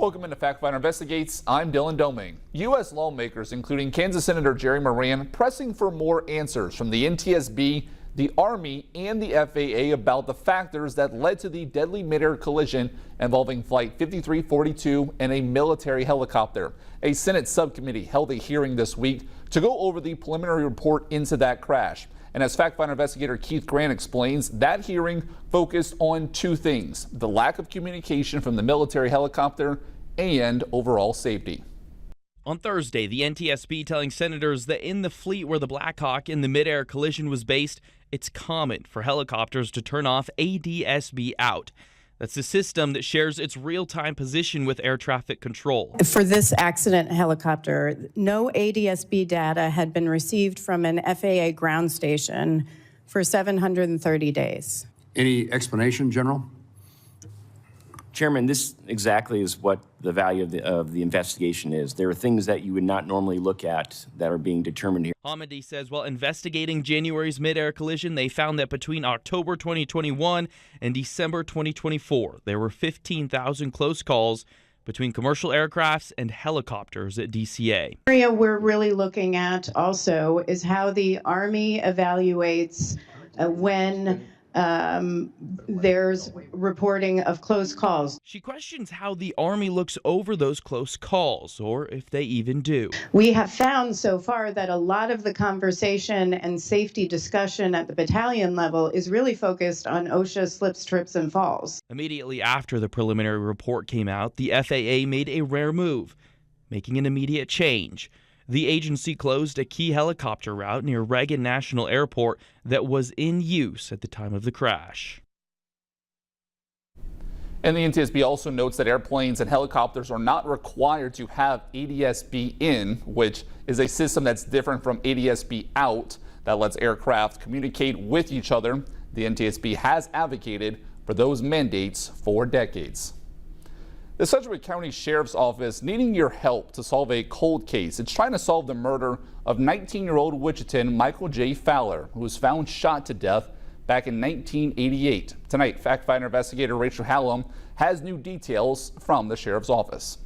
Welcome into Factfinder Investigates. I'm Dylan Doming. U.S. lawmakers, including Kansas Senator Jerry Moran, pressing for more answers from the NTSB, the Army, and the FAA about the factors that led to the deadly mid-air collision involving Flight 5342 and a military helicopter. A Senate subcommittee held a hearing this week to go over the preliminary report into that crash. And as Factfinder investigator Keith Grant explains, that hearing focused on two things: the lack of communication from the military helicopter and overall safety. On Thursday, the NTSB telling senators that in the fleet where the Black Hawk in the mid-air collision was based, it's common for helicopters to turn off ADSB out. That's the system that shares its real-time position with air traffic control. For this accident helicopter, no ADSB data had been received from an FAA ground station for 730 days. Any explanation, General? Chairman, this exactly is what the value of the investigation is. There are things that you would not normally look at that are being determined here. Hamady says while investigating January's mid-air collision, they found that between October 2021 and December 2024, there were 15,000 close calls between commercial aircrafts and helicopters at DCA. The area we're really looking at also is how the Army evaluates when there's reporting of close calls. She questions how the Army looks over those close calls, or if they even do. We have found so far that a lot of the conversation and safety discussion at the battalion level is really focused on OSHA slips, trips, and falls. Immediately after the preliminary report came out, the FAA made a rare move, making an immediate change. The agency closed a key helicopter route near Reagan National Airport that was in use at the time of the crash. And the NTSB also notes that airplanes and helicopters are not required to have ADSB in, which is a system that's different from ADSB out that lets aircraft communicate with each other. The NTSB has advocated for those mandates for decades. The Sedgwick County Sheriff's Office needing your help to solve a cold case. It's trying to solve the murder of 19-year-old Wichitan Michael J. Fowler, who was found shot to death back in 1988. Tonight, Factfinder investigator Rachel Hallam has new details from the Sheriff's Office.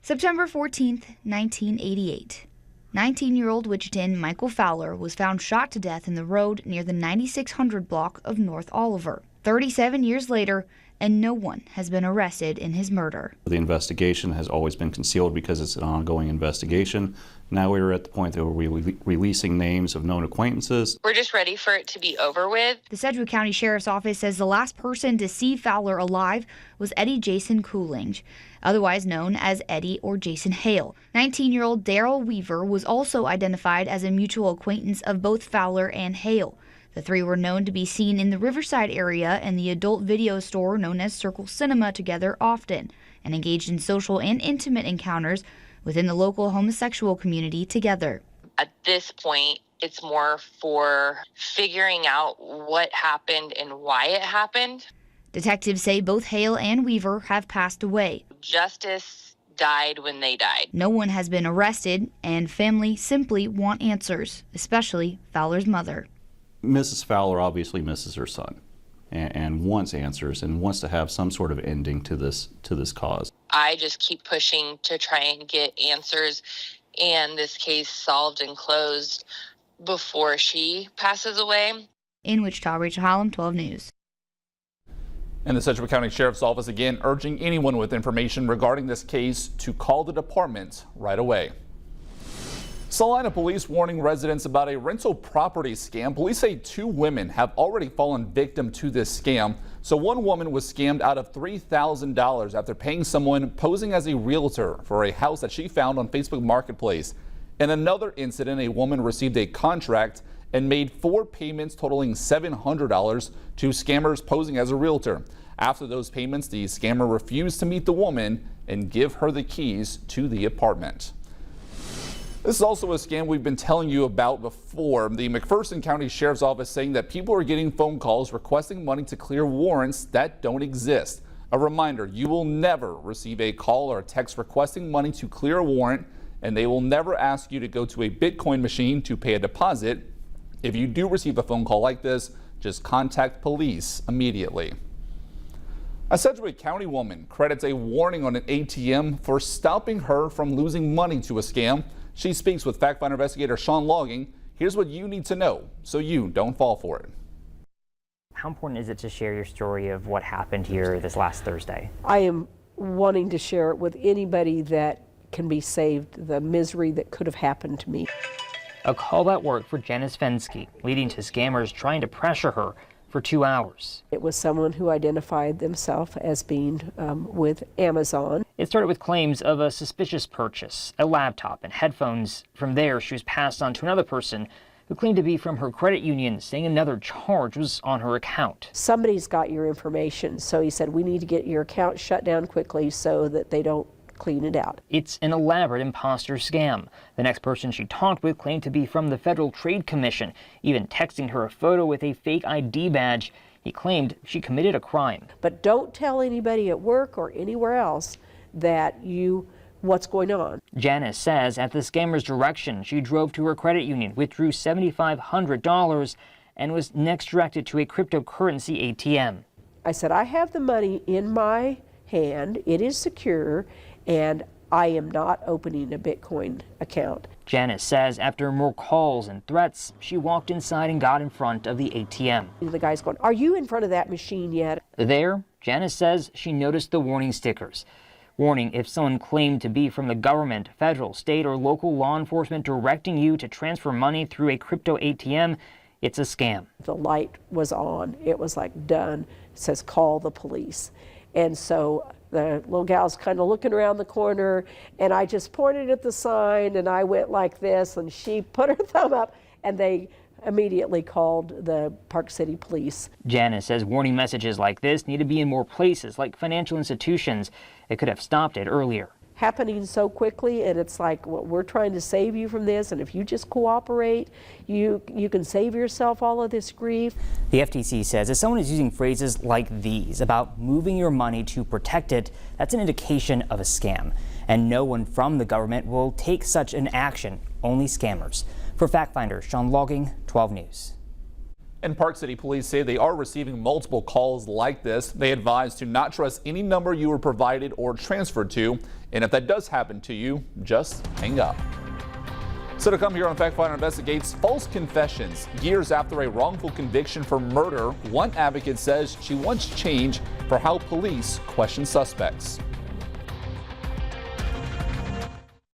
September 14th, 1988. 19-year-old Wichitan Michael Fowler was found shot to death in the road near the 9600 block of North Oliver. 37 years later, and no one has been arrested in his murder. The investigation has always been concealed because it's an ongoing investigation. Now we're at the point that we're releasing names of known acquaintances. We're just ready for it to be over with. The Sedgwick County Sheriff's Office says the last person to see Fowler alive was Eddie Jason Coolinge, otherwise known as Eddie or Jason Hale. 19-year-old Daryl Weaver was also identified as a mutual acquaintance of both Fowler and Hale. The three were known to be seen in the Riverside area and the adult video store known as Circle Cinema together often, and engaged in social and intimate encounters within the local homosexual community together. At this point, it's more for figuring out what happened and why it happened. Detectives say both Hale and Weaver have passed away. Justice died when they died. No one has been arrested, and family simply want answers, especially Fowler's mother. Mrs. Fowler obviously misses her son and wants answers and wants to have some sort of ending to this cause. I just keep pushing to try and get answers and this case solved and closed before she passes away. In Wichita, Rachel Hallam, 12 News. And the Sedgwick County Sheriff's Office again urging anyone with information regarding this case to call the department right away. Salina police warning residents about a rental property scam. Police say 2 women have already fallen victim to this scam. So one woman was scammed out of $3,000 after paying someone posing as a realtor for a house that she found on Facebook Marketplace. In another incident, a woman received a contract and made 4 payments totaling $700 to scammers posing as a realtor. After those payments, the scammer refused to meet the woman and give her the keys to the apartment. This is also a scam we've been telling you about before. The McPherson County Sheriff's Office saying that people are getting phone calls requesting money to clear warrants that don't exist. A reminder, you will never receive a call or a text requesting money to clear a warrant, and they will never ask you to go to a Bitcoin machine to pay a deposit. If you do receive a phone call like this, just contact police immediately. A Sedgwick County woman credits a warning on an ATM for stopping her from losing money to a scam. She speaks with Factfinder investigator Sean Logging. Here's what you need to know so you don't fall for it. How important is it to share your story of what happened here this last Thursday? I am wanting to share it with anybody that can be saved, the misery that could have happened to me. A call that worked for Janice Fensky, leading to scammers trying to pressure her for 2 hours. It was someone who identified themselves as being with Amazon. It started with claims of a suspicious purchase, a laptop and headphones. From there, she was passed on to another person who claimed to be from her credit union, saying another charge was on her account. Somebody's got your information, so he said, we need to get your account shut down quickly so that they don't clean it out. It's an elaborate imposter scam. The next person she talked with claimed to be from the Federal Trade Commission, even texting her a photo with a fake ID badge. He claimed she committed a crime. But don't tell anybody at work or anywhere else that what's going on. Janice says at the scammer's direction, she drove to her credit union, withdrew $7,500, and was next directed to a cryptocurrency ATM. I said, I have the money in my hand, it is secure, and I am not opening a Bitcoin account. Janice says after more calls and threats, she walked inside and got in front of the ATM. The guy's going, are you in front of that machine yet? There, Janice says she noticed the warning stickers. Warning if someone claimed to be from the government, federal, state, or local law enforcement directing you to transfer money through a crypto ATM, it's a scam. The light was on. It was like done. It says call the police. And so the little gal's kind of looking around the corner, and I just pointed at the sign and I went like this, and she put her thumb up, and they immediately called the Park City Police. Janice says warning messages like this need to be in more places, like financial institutions. It could have stopped it earlier. Happening so quickly, and it's like, well, we're trying to save you from this, and if you just cooperate, you can save yourself all of this grief. The FTC says if someone is using phrases like these about moving your money to protect it, that's an indication of a scam. And no one from the government will take such an action, only scammers. For Factfinder, Sean Logging, 12 News. And Park City Police say they are receiving multiple calls like this. They advise to not trust any number you were provided or transferred to. And if that does happen to you, just hang up. So to come here on Factfinder Investigates False Confessions. Years after a wrongful conviction for murder, one advocate says she wants change for how police question suspects.